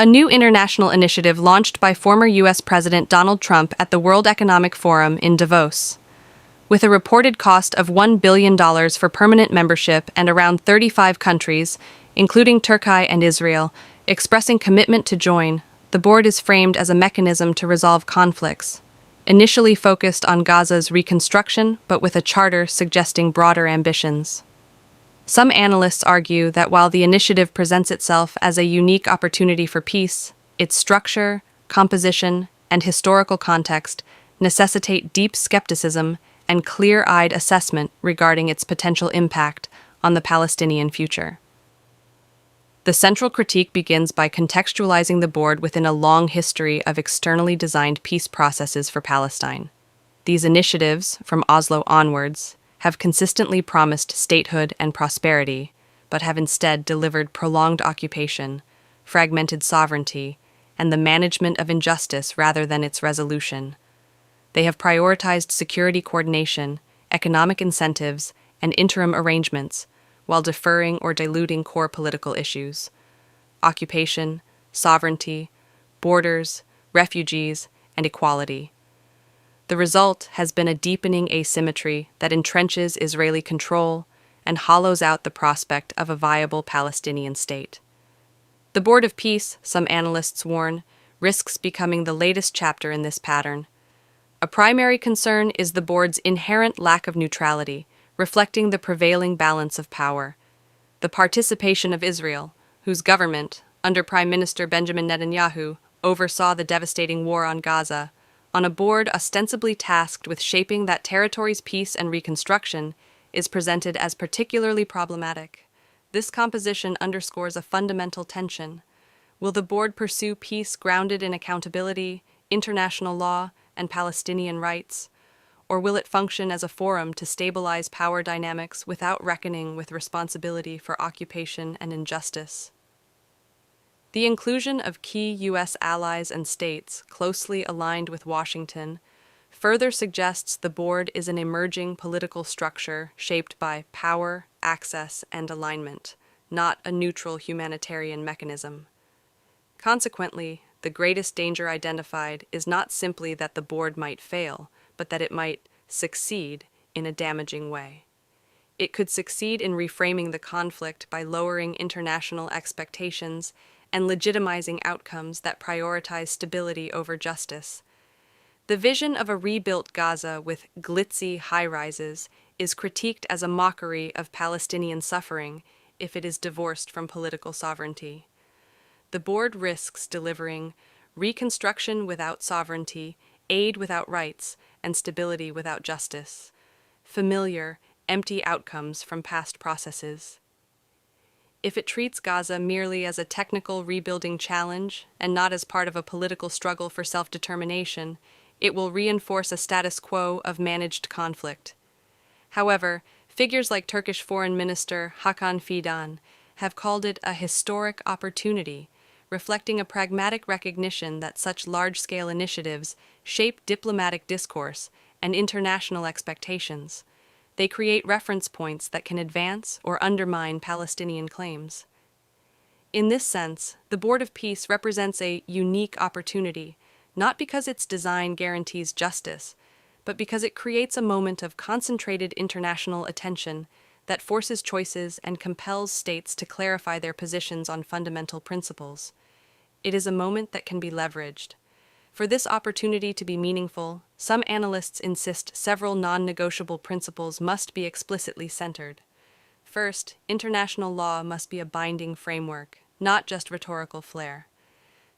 a new international initiative launched by former U.S. President Donald Trump at the World Economic Forum in Davos. With a reported cost of $1 billion for permanent membership and around 35 countries, including Turkey and Israel, expressing commitment to join, the board is framed as a mechanism to resolve conflicts, initially focused on Gaza's reconstruction, but with a charter suggesting broader ambitions. Some analysts argue that while the initiative presents itself as a unique opportunity for peace, its structure, composition, and historical context necessitate deep skepticism and clear-eyed assessment regarding its potential impact on the Palestinian future. The central critique begins by contextualizing the board within a long history of externally designed peace processes for Palestine. These initiatives, from Oslo onwards, have consistently promised statehood and prosperity, but have instead delivered prolonged occupation, fragmented sovereignty, and the management of injustice rather than its resolution. They have prioritized security coordination, economic incentives, and interim arrangements, while deferring or diluting core political issues: occupation, sovereignty, borders, refugees, and equality. The result has been a deepening asymmetry that entrenches Israeli control and hollows out the prospect of a viable Palestinian state. The Board of Peace, some analysts warn, risks becoming the latest chapter in this pattern. A primary concern is the board's inherent lack of neutrality, reflecting the prevailing balance of power. The participation of Israel, whose government, under Prime Minister Benjamin Netanyahu, oversaw the devastating war on Gaza, on a board ostensibly tasked with shaping that territory's peace and reconstruction, is presented as particularly problematic. This composition underscores a fundamental tension. Will the board pursue peace grounded in accountability, international law, and Palestinian rights? Or will it function as a forum to stabilize power dynamics without reckoning with responsibility for occupation and injustice? The inclusion of key U.S. allies and states closely aligned with Washington further suggests the board is an emerging political structure shaped by power, access, and alignment, not a neutral humanitarian mechanism. Consequently, the greatest danger identified is not simply that the board might fail, but that it might succeed in a damaging way. It could succeed in reframing the conflict by lowering international expectations and legitimizing outcomes that prioritize stability over justice. The vision of a rebuilt Gaza with glitzy high-rises is critiqued as a mockery of Palestinian suffering if it is divorced from political sovereignty. The board risks delivering reconstruction without sovereignty, aid without rights, and stability without justice. Familiar, empty outcomes from past processes. If it treats Gaza merely as a technical rebuilding challenge and not as part of a political struggle for self-determination, it will reinforce a status quo of managed conflict. However, figures like Turkish Foreign Minister Hakan Fidan have called it a historic opportunity, reflecting a pragmatic recognition that such large-scale initiatives shape diplomatic discourse and international expectations. They create reference points that can advance or undermine Palestinian claims. In this sense, the Board of Peace represents a unique opportunity, not because its design guarantees justice, but because it creates a moment of concentrated international attention that forces choices and compels states to clarify their positions on fundamental principles. It is a moment that can be leveraged. For this opportunity to be meaningful, some analysts insist several non-negotiable principles must be explicitly centered. First, international law must be a binding framework, not just rhetorical flair.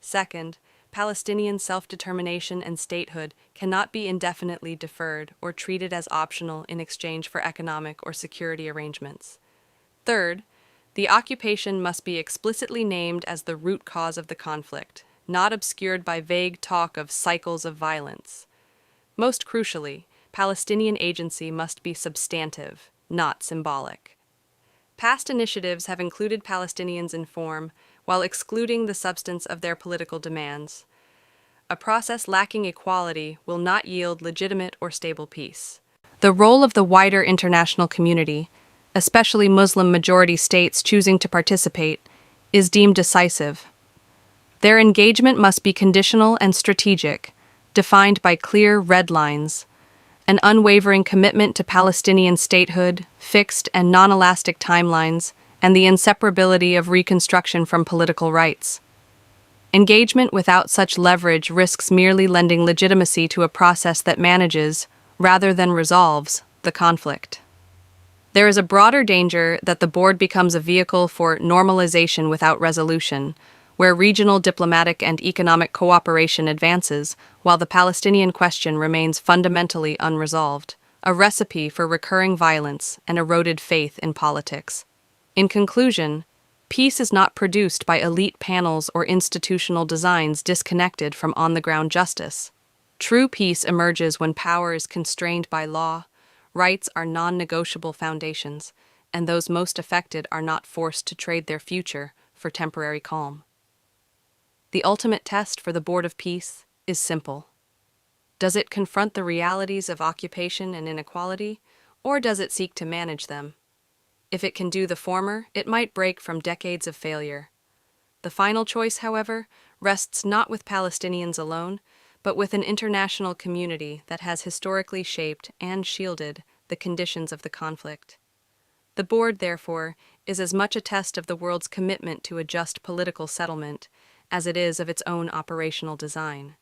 Second, Palestinian self-determination and statehood cannot be indefinitely deferred or treated as optional in exchange for economic or security arrangements. Third, the occupation must be explicitly named as the root cause of the conflict, not obscured by vague talk of cycles of violence. Most crucially, Palestinian agency must be substantive, not symbolic. Past initiatives have included Palestinians in form, while excluding the substance of their political demands. A process lacking equality will not yield legitimate or stable peace. The role of the wider international community, especially Muslim-majority states choosing to participate, is deemed decisive. Their engagement must be conditional and strategic, defined by clear red lines, an unwavering commitment to Palestinian statehood, fixed and non-elastic timelines, and the inseparability of reconstruction from political rights. Engagement without such leverage risks merely lending legitimacy to a process that manages, rather than resolves, the conflict. There is a broader danger that the board becomes a vehicle for normalization without resolution, where regional diplomatic and economic cooperation advances while the Palestinian question remains fundamentally unresolved, a recipe for recurring violence and eroded faith in politics. In conclusion, peace is not produced by elite panels or institutional designs disconnected from on-the-ground justice. True peace emerges when power is constrained by law, rights are non-negotiable foundations, and those most affected are not forced to trade their future for temporary calm. The ultimate test for the Board of Peace is simple. Does it confront the realities of occupation and inequality, or does it seek to manage them? If it can do the former, it might break from decades of failure. The final choice, however, rests not with Palestinians alone, but with an international community that has historically shaped and shielded the conditions of the conflict. The board, therefore, is as much a test of the world's commitment to a just political settlement as it is of its own operational design.